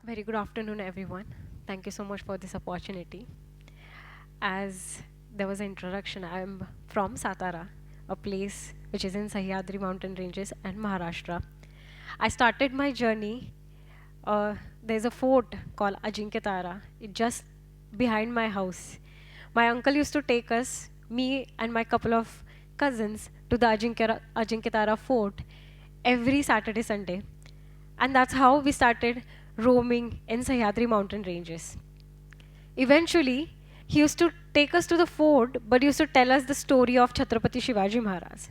Very good afternoon, everyone. Thank you so much for this opportunity. As there was an introduction, I am from Satara, a place which is in Sahyadri mountain ranges and Maharashtra. I started my journey. There's a fort called Ajinkatara, just behind my house. My uncle used to take us, me and my couple of cousins, to the Ajinkatara fort every Saturday, Sunday. And that's how we started roaming in Sahyadri mountain ranges. Eventually, he used to take us to the fort, but he used to tell us the story of Chhatrapati Shivaji Maharaj.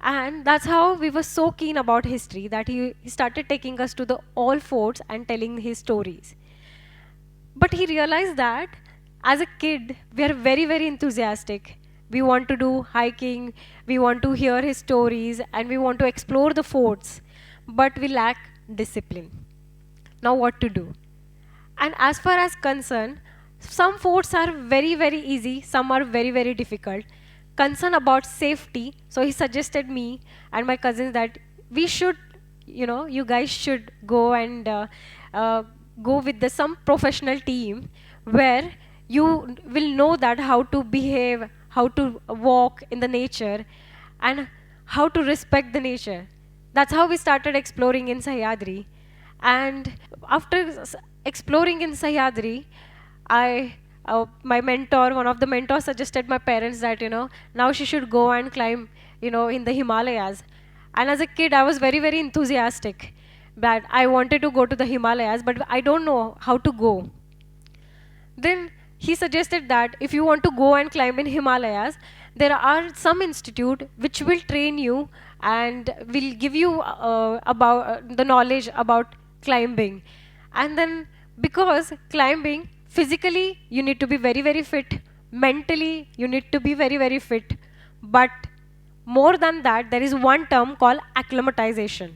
And that's how we were so keen about history that he started taking us to the all forts and telling his stories. But he realized that as a kid, we are very, very enthusiastic. We want to do hiking, we want to hear his stories, and we want to explore the forts, but we lack discipline. Now, what to do? And as far as concern, some forts are very, very easy, some are very, very difficult. Concern about safety, so he suggested me and my cousins that we should, you guys should go and uh, go with some professional team where you will know that how to behave, how to walk in the nature, and how to respect the nature. That's how we started exploring in Sahyadri. And after exploring in Sahyadri, my mentor, one of the mentors suggested my parents that, now she should go and climb, in the Himalayas. And as a kid, I was very, very enthusiastic that I wanted to go to the Himalayas, but I don't know how to go. Then he suggested that if you want to go and climb in Himalayas, there are some institute which will train you and will give you about the knowledge about climbing. And then because climbing, physically you need to be very, very fit, mentally you need to be very, very fit, but more than that, there is one term called acclimatization.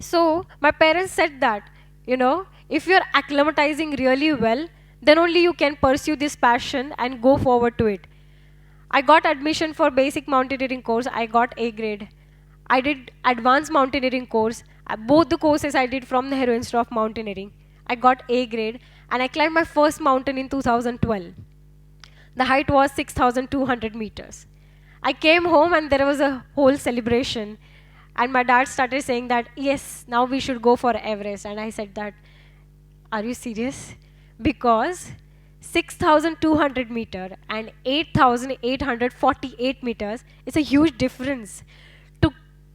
So my parents said that, if you're acclimatizing really well, then only you can pursue this passion and go forward to it. I got admission for basic mountaineering course. I got A grade. I did advanced mountaineering course. Both the courses I did from the Nehru Institute of Mountaineering. I got A grade and I climbed my first mountain in 2012. The height was 6,200 meters. I came home and there was a whole celebration. And my dad started saying that, yes, now we should go for Everest. And I said that, are you serious? Because 6,200 meter and 8,848 meters is a huge difference. To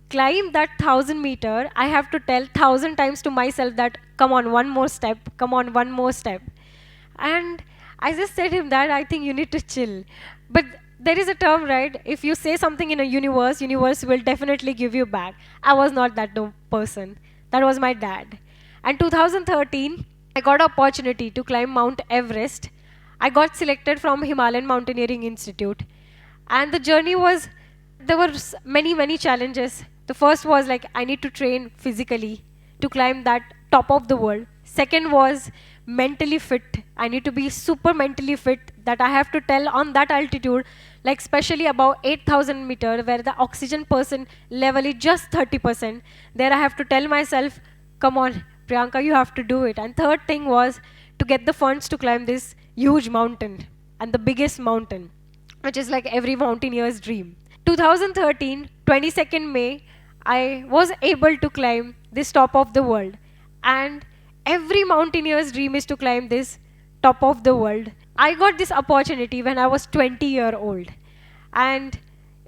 climb that 1,000 meter, I have to tell 1,000 times to myself that, come on, one more step, come on, one more step. And I just said him that I think you need to chill. But there is a term, right? If you say something in a universe will definitely give you back. I was not that person. That was my dad. And 2013, I got an opportunity to climb Mount Everest. I got selected from Himalayan Mountaineering Institute. And the journey was, there were many, many challenges. The first was like, I need to train physically to climb that top of the world. Second was mentally fit. I need to be super mentally fit that I have to tell on that altitude, like especially about 8,000 meter where the oxygen percent level is just 30%. There I have to tell myself, come on, Priyanka, you have to do it. And third thing was to get the funds to climb this huge mountain and the biggest mountain, which is like every mountaineer's dream. 2013, 22nd May, I was able to climb this top of the world. And every mountaineer's dream is to climb this top of the world. I got this opportunity when I was 20-year old. And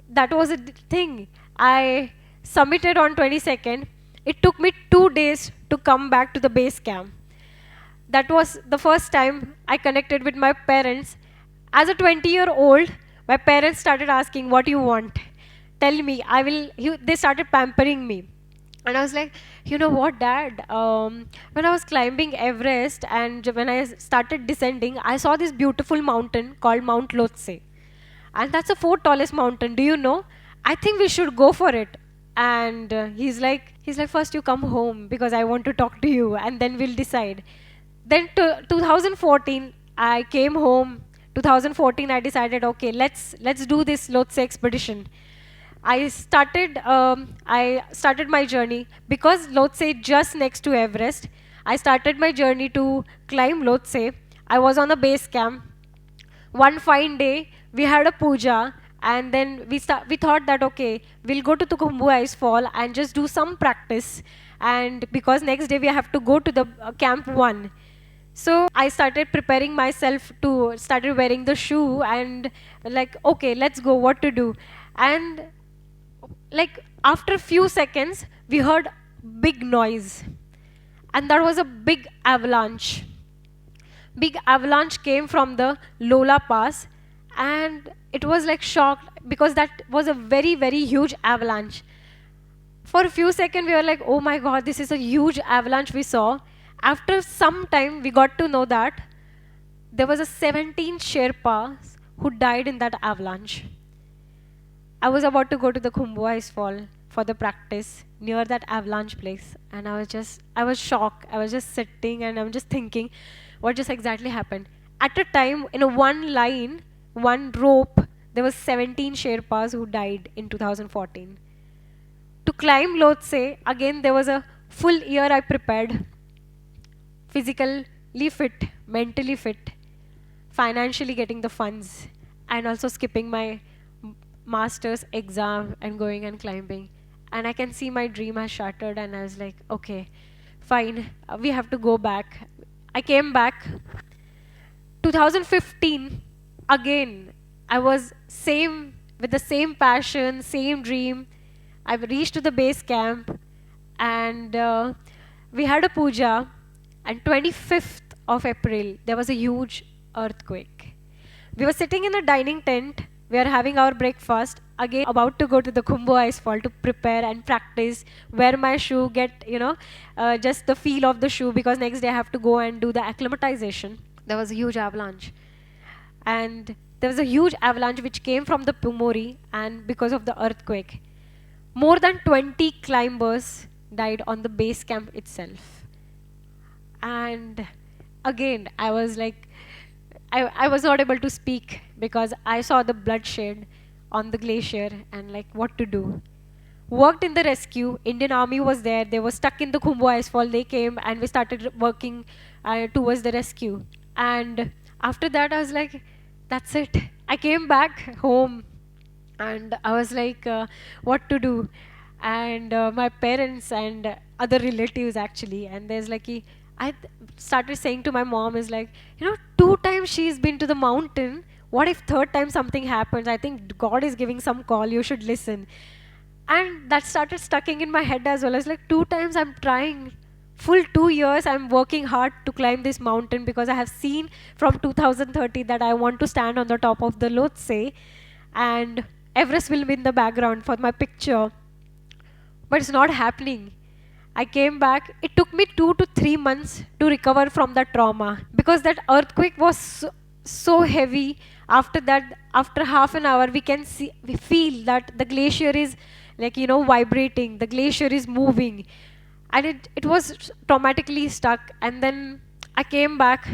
that was a thing. I submitted on 22nd. It took me 2 days to come back to the base camp. That was the first time I connected with my parents. As a 20-year-old, my parents started asking, what do you want? Tell me, they started pampering me. And I was like, you know what, Dad? When I was climbing Everest and when I started descending, I saw this beautiful mountain called Mount Lhotse. And that's the fourth tallest mountain. Do you know? I think we should go for it. And he's like, first you come home because I want to talk to you, and then we'll decide. Then 2014, I came home. 2014, I decided, okay, let's do this Lhotse expedition. I started my journey because Lhotse is just next to Everest. I started my journey to climb Lhotse. I was on a base camp. One fine day, we had a puja, and then we thought that okay, we'll go to the Khumbu Ice Fall and just do some practice. And because next day we have to go to the camp one. So I started preparing myself to started wearing the shoe and like okay, let's go, what to do. And like after few seconds we heard big noise, and that was a big avalanche came from the Lola Pass, and it was like shocked because that was a very huge avalanche. For a few seconds we were like, oh my god, this is a huge avalanche we saw. After some time we got to know that there was a 17 Sherpas who died in that avalanche. I was about to go to the Khumbu Ice Fall for the practice near that avalanche place, and I was shocked. I was just sitting and I'm just thinking, what just exactly happened? At a time, in a one line, one rope, there was 17 Sherpas who died in 2014. To climb Lhotse, again there was a full year I prepared, physically fit, mentally fit, financially getting the funds, and also skipping my master's exam and going and climbing. And I can see my dream has shattered, and I was like, okay, fine, we have to go back. I came back. 2015, again, I was same with the same passion, same dream. I reached to the base camp, and we had a puja, and 25th of April, there was a huge earthquake. We were sitting in a dining tent. We are having our breakfast. Again, about to go to the Khumbu Ice Fall to prepare and practice, wear my shoe, get, just the feel of the shoe because next day I have to go and do the acclimatization. There was a huge avalanche. And there was a huge avalanche which came from the Pumori, and because of the earthquake, more than 20 climbers died on the base camp itself. And again, I was like, I was not able to speak because I saw the bloodshed on the glacier and like what to do. Worked in the rescue. Indian Army was there. They were stuck in the Khumbu Ice Fall. They came and we started working towards the rescue. And after that, I was like, that's it. I came back home and I was like, what to do? And my parents and other relatives actually, and there's like, started saying to my mom is like, 2 times she's been to the mountain. What if third time something happens? I think God is giving some call. You should listen. And that started stucking in my head as well. It's like 2 times I'm trying. Full 2 years I'm working hard to climb this mountain because I have seen from 2030 that I want to stand on the top of the Lhotse, and Everest will be in the background for my picture. But it's not happening. I came back. It took me 2 to 3 months to recover from that trauma because that earthquake was so heavy. After that, after half an hour, we feel that the glacier is like, vibrating. The glacier is moving. And it was traumatically stuck. And then I came back.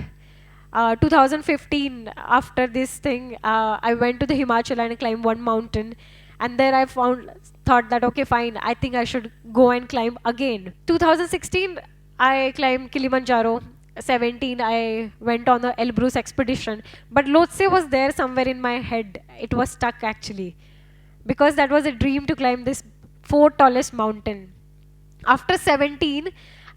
2015, after this thing, I went to the Himachal and climbed one mountain. And there I thought that, okay, fine, I think I should go and climb again. 2016, I climbed Kilimanjaro. 17, I went on the Elbrus expedition. But Lhotse was there somewhere in my head. It was stuck actually. Because that was a dream to climb this fourth tallest mountain. After 17,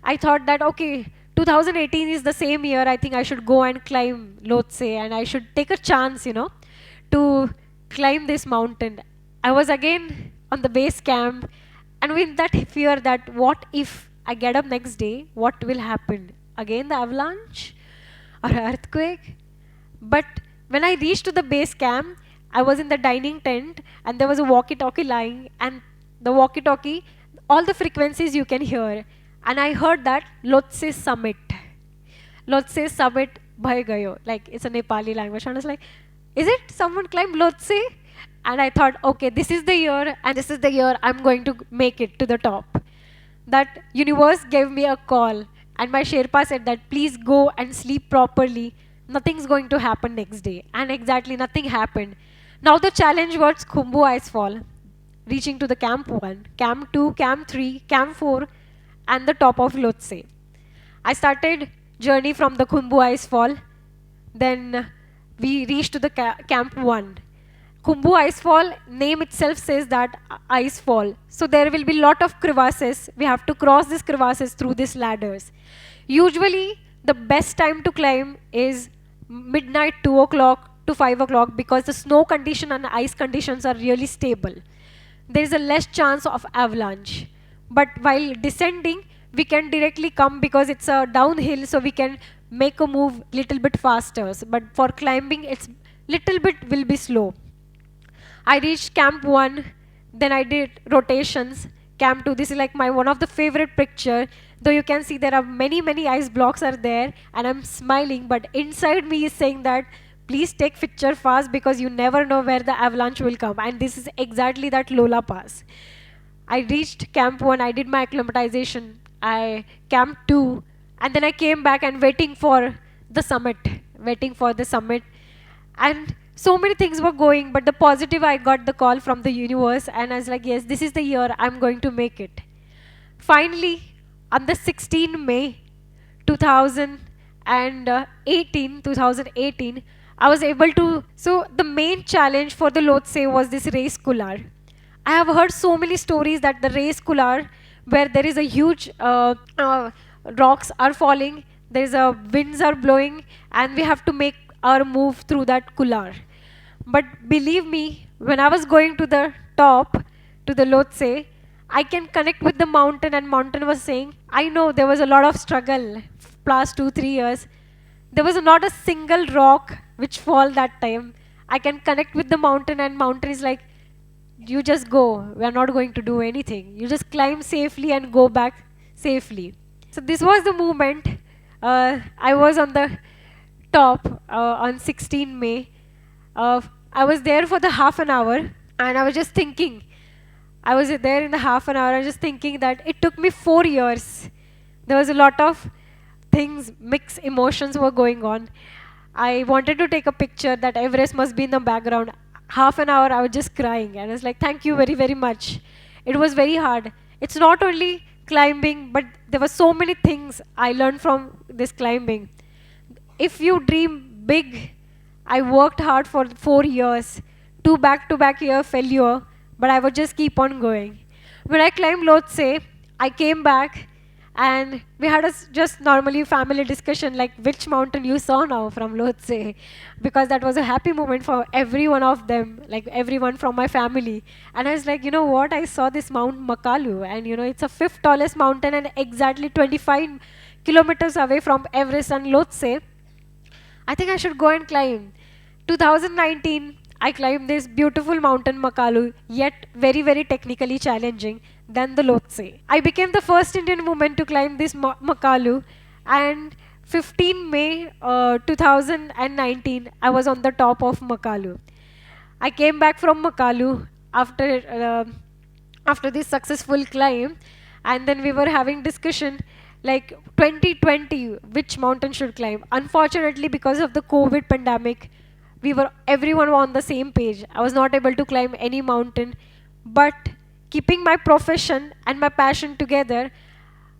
I thought that, okay, 2018 is the same year. I think I should go and climb Lhotse and I should take a chance, to climb this mountain. I was again on the base camp, and with that fear that what if I get up next day, what will happen? Again the avalanche or earthquake? But when I reached to the base camp, I was in the dining tent and there was a walkie-talkie lying, and the walkie-talkie, all the frequencies you can hear. And I heard that Lhotse summit. Lhotse summit bhai gayo. Like it's a Nepali language. And I was like, is it someone climbed Lhotse? And I thought, okay, this is the year, and this is the year I'm going to make it to the top. That universe gave me a call, and my Sherpa said that please go and sleep properly. Nothing's going to happen next day. And exactly nothing happened. Now the challenge was Khumbu Ice Fall, reaching to the Camp 1, Camp 2, Camp 3, Camp 4, and the top of Lhotse. I started journey from the Khumbu ice fall. Then we reached to the camp 1. Khumbu icefall name itself says that ice fall. So there will be lot of crevasses. We have to cross these crevasses through these ladders. Usually the best time to climb is midnight 2 o'clock to 5 o'clock because the snow condition and ice conditions are really stable. There is a less chance of avalanche. But while descending, we can directly come because it's a downhill, so we can make a move little bit faster. But for climbing, it's little bit will be slow. I reached camp 1, then I did rotations. Camp 2, this is like my one of the favorite picture. Though you can see there are many ice blocks are there and I'm smiling, but inside me is saying that please take picture fast because you never know where the avalanche will come. And this is exactly that Lola Pass. I reached camp 1, I did my acclimatization. I camp 2, and then I came back and waiting for the summit, and so many things were going, but the positive, I got the call from the universe and I was like, yes, this is the year I'm going to make it. Finally, on the 16th May 2018, I was able to, so the main challenge for the Lhotse was this race couloir. I have heard so many stories that the race couloir, where there is a huge rocks are falling, there is a winds are blowing, and we have to make our move through that couloir. But believe me, when I was going to the top, to the Lhotse, I can connect with the mountain, and mountain was saying, I know there was a lot of struggle past 2-3 years. There was not a single rock which fall that time. I can connect with the mountain, and mountain is like, you just go. We are not going to do anything. You just climb safely and go back safely. So this was the moment. I was on the top on 16 May. I was there for the half an hour, and I was just thinking. I was there in the half an hour. I was just thinking that it took me 4 years. There was a lot of things, mixed emotions were going on. I wanted to take a picture that Everest must be in the background. Half an hour I was just crying and I was like, thank you very much. It was very hard. It's not only climbing, but there were so many things I learned from this climbing. If you dream big, I worked hard for 4 years, 2 back-to-back year failure, but I would just keep on going. When I climbed Lhotse, I came back and we had a just normally family discussion like which mountain you saw now from Lhotse, because that was a happy moment for every one of them, like everyone from my family. And I was like, you know what, I saw this Mount Makalu, and you know it's a 5th tallest mountain and exactly 25 kilometers away from Everest and Lhotse. I think I should go and climb. 2019, I climbed this beautiful mountain Makalu, yet very technically challenging than the Lhotse. I became the first Indian woman to climb this Makalu, and 15 May 2019, I was on the top of Makalu. I came back from Makalu after this successful climb, and then we were having discussion like 2020 which mountain should climb. Unfortunately, because of the COVID pandemic, everyone were on the same page. I was not able to climb any mountain, but keeping my profession and my passion together,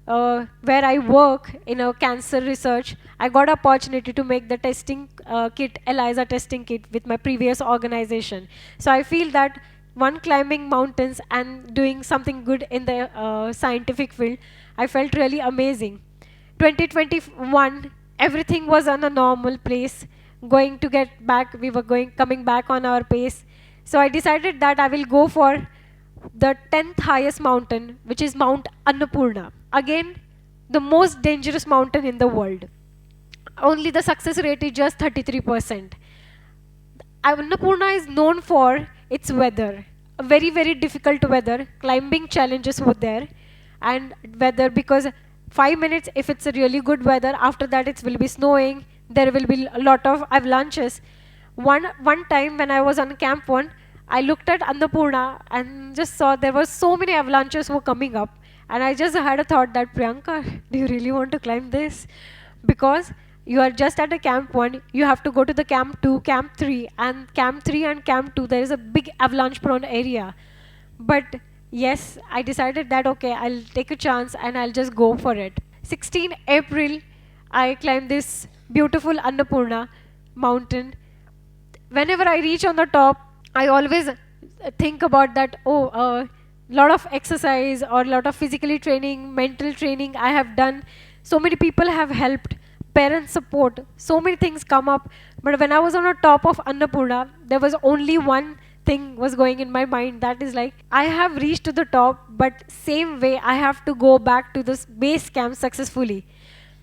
where I work in a cancer research, I got an opportunity to make the testing kit, ELISA testing kit with my previous organization. So I feel that one, climbing mountains and doing something good in the scientific field, I felt really amazing. 2021, everything was on a normal place. Going to get back, we were coming back on our pace. So I decided that I will go for the 10th highest mountain, which is Mount Annapurna. Again, the most dangerous mountain in the world. Only the success rate is just 33%. Annapurna is known for its weather. A very difficult weather. Climbing challenges were there. And weather, because 5 minutes, if it's a really good weather, after that it will be snowing, there will be a lot of avalanches. One time when I was on Camp 1, I looked at Annapurna and just saw there were so many avalanches were coming up. And I just had a thought that, Priyanka, do you really want to climb this? Because you are just at a Camp 1, you have to go to the Camp 2, Camp 3, and Camp 3 and Camp 2, there is a big avalanche prone area. But yes, I decided that, okay, I'll take a chance and I'll just go for it. 16 April, I climbed this beautiful Annapurna mountain. Whenever I reach on the top, I always think about that, oh, lot of exercise or lot of physically training, mental training I have done. So many people have helped, parent support, so many things come up. But when I was on the top of Annapurna, there was only one thing was going in my mind, that is like, I have reached to the top, but same way I have to go back to this base camp successfully,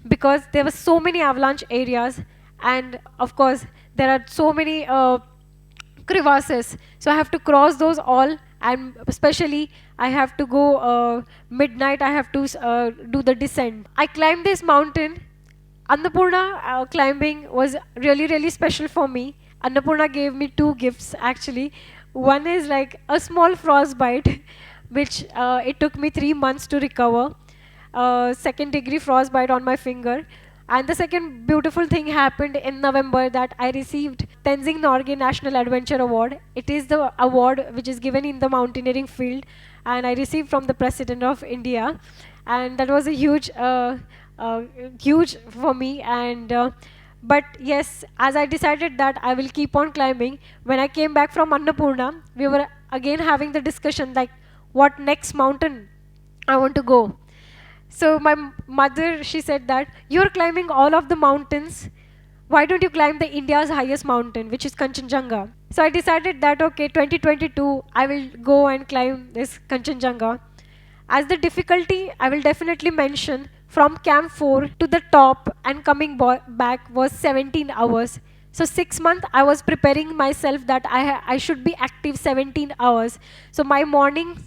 because there were so many avalanche areas, and of course there are so many crevasses, so I have to cross those all, and especially I have to go midnight, I have to do the descent. I climbed this mountain. Annapurna climbing was really, really special for me. Annapurna gave me two gifts actually. One is like a small frostbite which it took me 3 months to recover. Second degree frostbite on my finger. And the second beautiful thing happened in November, that I received Tenzing Norgay National Adventure Award. It is the award which is given in the mountaineering field, and I received from the President of India, and that was a huge for me. And but yes, as I decided that I will keep on climbing, when I came back from Annapurna, we were again having the discussion like, what next mountain I want to go. So my mother, she said that you're climbing all of the mountains. Why don't you climb the India's highest mountain, which is Kanchenjunga? So I decided that okay, 2022, I will go and climb this Kanchenjunga. As the difficulty, I will definitely mention from Camp 4 to the top and coming back was 17 hours. So 6 months I was preparing myself that I should be active 17 hours. So my morning,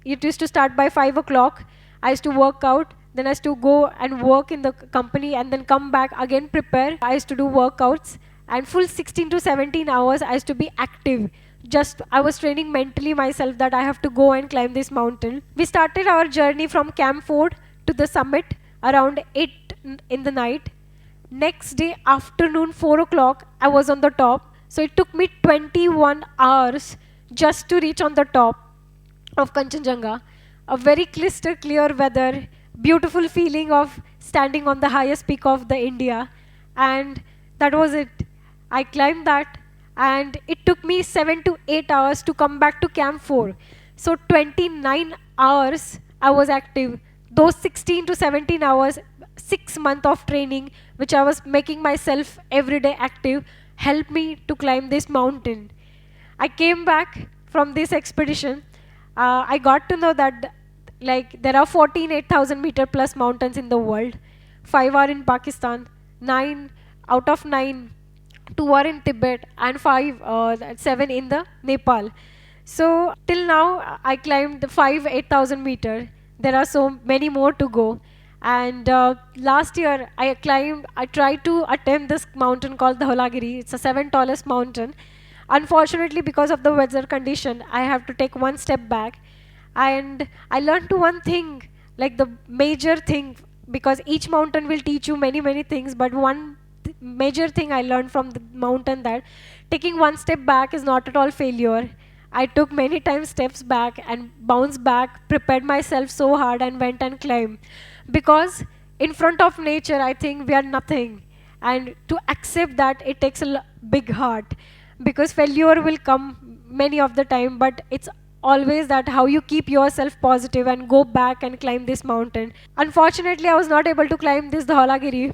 it used to start by 5 o'clock. I used to work out, then I used to go and work in the company and then come back again prepare. I used to do workouts, and full 16 to 17 hours I used to be active. Just I was training mentally myself that I have to go and climb this mountain. We started our journey from Camp 4 to the summit around 8 in the night. Next day afternoon 4 o'clock I was on the top. So it took me 21 hours just to reach on the top of Kanchenjunga. A very crystal clear weather, beautiful feeling of standing on the highest peak of the India, and that was it. I climbed that, and it took me 7 to 8 hours to come back to Camp 4. So 29 hours I was active. Those 16 to 17 hours, 6 months of training, which I was making myself every day active, helped me to climb this mountain. I came back from this expedition. I got to know that like there are 14 8,000 meter plus mountains in the world. 5 are in Pakistan, 9 out of 9, 2 are in Tibet, and 7 in the Nepal. So till now I climbed the 5 8,000 meter. There are so many more to go. And last year I tried to attempt this mountain called the Dholagiri. It's the 7th tallest mountain. Unfortunately, because of the weather condition, I have to take one step back. And I learned one thing, like the major thing, because each mountain will teach you many, many things, but one major thing I learned from the mountain, that taking one step back is not at all failure. I took many times steps back and bounced back, prepared myself so hard and went and climbed. Because in front of nature, I think we are nothing. And to accept that, it takes a big heart. Because failure will come many of the time, but it's always that how you keep yourself positive and go back and climb this mountain. Unfortunately, I was not able to climb this Dholagiri,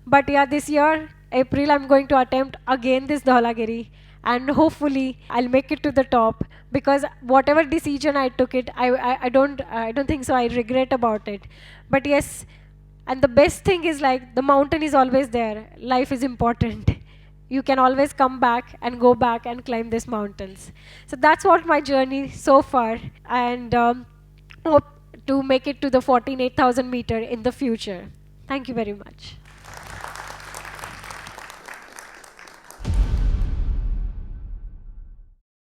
but yeah, this year, April, I'm going to attempt again this Dholagiri, and hopefully I'll make it to the top, because whatever decision I took it, I don't think so I regret about it. But yes, and the best thing is like the mountain is always there. Life is important. You can always come back and go back and climb these mountains. So that's what my journey so far, and hope to make it to the 14 8,000 meter in the future. Thank you very much.